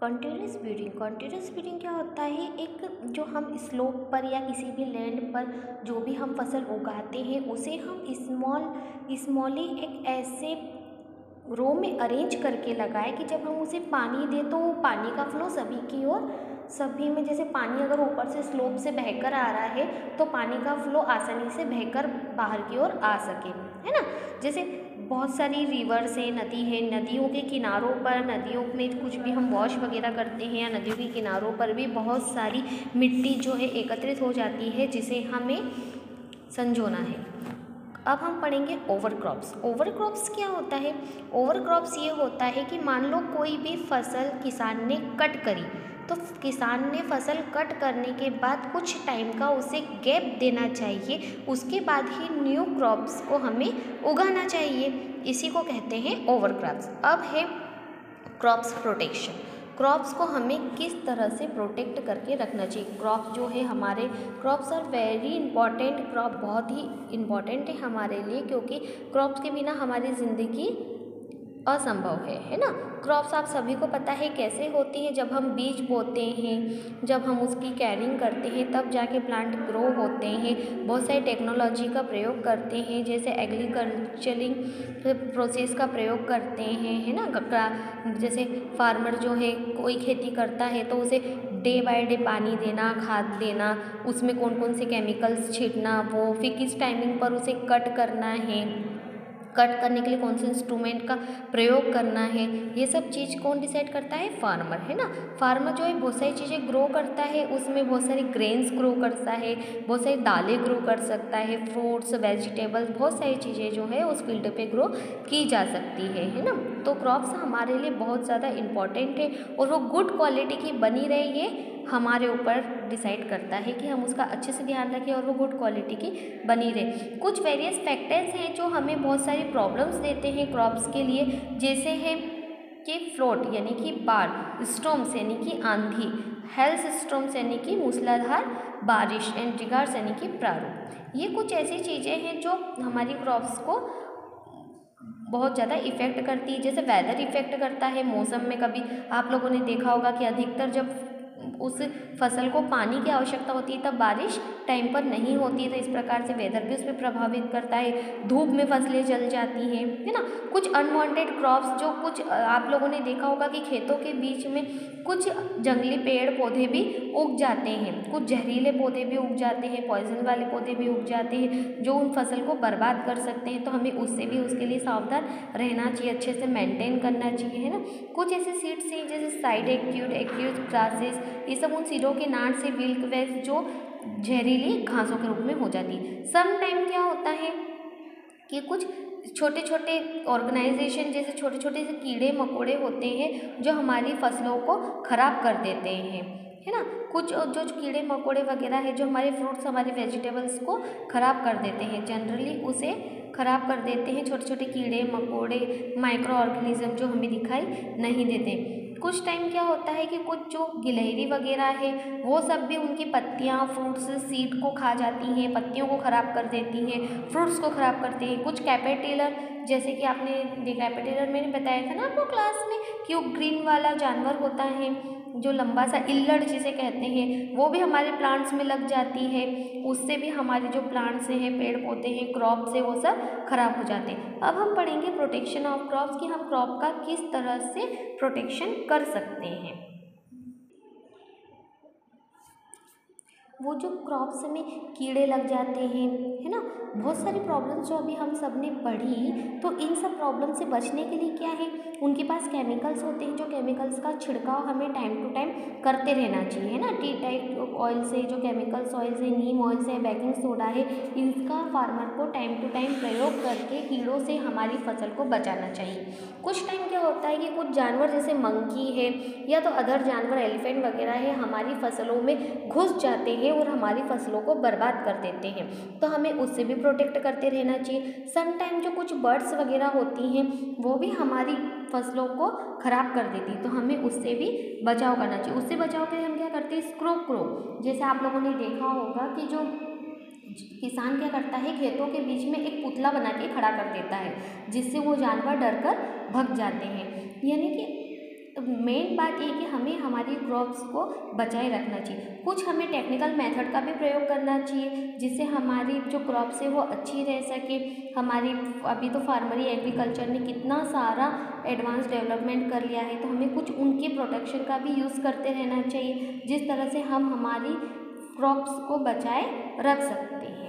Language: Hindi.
कॉन्टिन्यूस ब्रीडिंग क्या होता है, एक जो हम स्लोप पर या किसी भी लैंड पर जो भी हम फसल उगाते हैं उसे हम स्मॉली एक ऐसे रो में अरेंज करके लगाए कि जब हम उसे पानी दें तो पानी का फ्लो सभी की ओर, सभी में, जैसे पानी अगर ऊपर से स्लोप से बहकर आ रहा है तो पानी का फ्लो आसानी से बहकर बाहर की ओर आ सके, है ना। जैसे बहुत सारी रिवर्स है, नदी है, नदियों के किनारों पर, नदियों में कुछ भी हम वॉश वगैरह करते हैं या नदियों के किनारों पर भी बहुत सारी मिट्टी जो है एकत्रित हो जाती है जिसे हमें संजोना है। अब हम पढ़ेंगे ओवरक्रॉप्स। ओवरक्रॉप्स क्या होता है? ओवरक्रॉप्स ये होता है कि मान लो कोई भी फसल किसान ने कट करी, तो किसान ने फसल कट करने के बाद कुछ टाइम का उसे गैप देना चाहिए, उसके बाद ही न्यू क्रॉप्स को हमें उगाना चाहिए। इसी को कहते हैं ओवरक्रॉप्स। अब है क्रॉप्स प्रोटेक्शन। क्रॉप्स को हमें किस तरह से प्रोटेक्ट करके रखना चाहिए। क्रॉप्स जो है हमारे, crops are very important. Crop बहुत ही इम्पॉर्टेंट है हमारे लिए, क्योंकि क्रॉप्स के बिना हमारी ज़िंदगी असंभव है ना। क्रॉप्स आप सभी को पता है कैसे होती है, जब हम बीज बोते हैं, जब हम उसकी कैरिंग करते हैं तब जाके प्लांट ग्रो होते हैं। बहुत सारी टेक्नोलॉजी का प्रयोग करते हैं, जैसे एग्रीकल्चरिंग प्रोसेस का प्रयोग करते हैं, है ना। जैसे फार्मर जो है कोई खेती करता है तो उसे डे बाय डे पानी देना, खाद देना, उसमें कौन कौन से केमिकल्स छिड़कना, वो फिर किस टाइमिंग पर उसे कट करना है, कट करने के लिए कौन से इंस्ट्रूमेंट का प्रयोग करना है, ये सब चीज़ कौन डिसाइड करता है? फार्मर, है ना। फार्मर जो है बहुत सारी चीज़ें ग्रो करता है, उसमें बहुत सारी ग्रेन्स ग्रो करता है, बहुत सारी दालें ग्रो कर सकता है, फ्रूट्स, वेजिटेबल्स, बहुत सारी चीज़ें जो है उस फील्ड पे ग्रो की जा सकती है ना। तो क्रॉप्स हमारे लिए बहुत ज़्यादा इम्पॉर्टेंट है और वो गुड क्वालिटी की बनी रहे ये हमारे ऊपर डिसाइड करता है कि हम उसका अच्छे से ध्यान रखें और वो गुड क्वालिटी की बनी रहे। कुछ वेरियस फैक्टर्स हैं जो हमें बहुत सारी प्रॉब्लम्स देते हैं क्रॉप्स के लिए, जैसे है कि फ्लोट यानी कि बाढ़, स्टॉर्म्स यानी कि आंधी, हेल्स स्टॉर्म्स यानी कि मूसलाधार बारिश, एंड रिगार्ड्स यानी कि प्रारूप। ये कुछ ऐसी चीज़ें हैं जो हमारी क्रॉप्स को बहुत ज़्यादा इफ़ेक्ट करती है। जैसे वेदर इफ़ेक्ट करता है, मौसम में कभी आप लोगों ने देखा होगा कि अधिकतर जब उस फसल को पानी की आवश्यकता होती है तब बारिश टाइम पर नहीं होती है, तो इस प्रकार से वेदर भी उस पर प्रभावित करता है। धूप में फसलें जल जाती हैं, है ना। कुछ अनवांटेड क्रॉप्स जो कुछ आप लोगों ने देखा होगा कि खेतों के बीच में कुछ जंगली पेड़ पौधे भी उग जाते हैं, कुछ जहरीले पौधे भी उग जाते हैं, पॉइजन वाले पौधे भी उग जाते हैं जो उन फसल को बर्बाद कर सकते हैं। तो हमें उससे भी उसके लिए सावधान रहना चाहिए, अच्छे से मेंटेन करना चाहिए, है ना। कुछ ऐसे सीड्स हैं जैसे साइड एक्यूट ग्रासेस, ये सब उन सीडों के नाट से विल्क वेस्ट जो जहरीली घासों के रूप में हो जाती है। सम टाइम क्या होता है कि कुछ छोटे छोटे ऑर्गेनाइजेशन जैसे छोटे छोटे से कीड़े मकोड़े होते हैं जो हमारी फसलों को खराब कर देते हैं, है ना। कुछ जो कीड़े मकोड़े वगैरह है जो हमारे फ्रूट्स, हमारे वेजिटेबल्स को खराब कर देते हैं, जनरली उसे खराब कर देते हैं छोटे छोटे कीड़े मकोड़े, माइक्रो ऑर्गेनिज्म जो हमें दिखाई नहीं देते। कुछ टाइम क्या होता है कि कुछ जो गिलहरी वगैरह है वो सब भी उनकी पत्तियाँ, फ्रूट्स, सीड को खा जाती हैं, पत्तियों को ख़राब कर देती हैं, फ्रूट्स को ख़राब करती हैं। कुछ कैटरपिलर, जैसे कि आपने देखा, कैटरपिलर मैंने बताया था ना आपको क्लास में कि वो ग्रीन वाला जानवर होता है जो लंबा सा इल्लड़ जिसे कहते हैं, वो भी हमारे प्लांट्स में लग जाती है, उससे भी हमारे जो प्लांट्स हैं, पेड़ पौधे हैं, क्रॉप्स हैं, वो सब खराब हो जाते हैं। अब हम पढ़ेंगे प्रोटेक्शन ऑफ क्रॉप्स कि हम क्रॉप का किस तरह से प्रोटेक्शन कर सकते हैं। वो जो क्रॉप्स में कीड़े लग जाते हैं, है ना, बहुत सारी प्रॉब्लम्स जो अभी हम सब ने पढ़ी, तो इन सब प्रॉब्लम से बचने के लिए क्या है, उनके पास केमिकल्स होते हैं, जो केमिकल्स का छिड़काव हमें टाइम टू टाइम करते रहना चाहिए, है ना। टी टाइप ऑयल से, जो केमिकल्स ऑयल से, नीम ऑयल से, बेकिंग सोडा है, इसका फार्मर को टाइम टू टाइम प्रयोग करके कीड़ों से हमारी फसल को बचाना चाहिए। कुछ टाइम क्या होता है कि कुछ जानवर जैसे मंकी है या तो अदर जानवर, एलिफेंट वगैरह है, हमारी फसलों में घुस जाते हैं और हमारी फसलों को बर्बाद कर देते हैं, तो हमें उससे भी प्रोटेक्ट करते रहना चाहिए। सम टाइम जो कुछ बर्ड्स वगैरह होती हैं वो भी हमारी फसलों को ख़राब कर देती, तो हमें उससे भी बचाव करना चाहिए। उससे बचाव के लिए हम क्या करते हैं, स्क्रो, जैसे आप लोगों ने देखा होगा कि जो किसान क्या करता है, खेतों के बीच में एक पुतला बना के खड़ा कर देता है जिससे वो जानवर डर कर भग जाते हैं। यानी कि मेन बात ये है कि हमें हमारी क्रॉप्स को बचाए रखना चाहिए। कुछ हमें टेक्निकल मेथड का भी प्रयोग करना चाहिए जिससे हमारी जो क्रॉप्स है वो अच्छी रह सके। हमारी अभी तो फार्मरी एग्रीकल्चर ने कितना सारा एडवांस डेवलपमेंट कर लिया है, तो हमें कुछ उनके प्रोटेक्शन का भी यूज़ करते रहना चाहिए जिस तरह से हम हमारी क्रॉप्स को बचाए रख सकते हैं।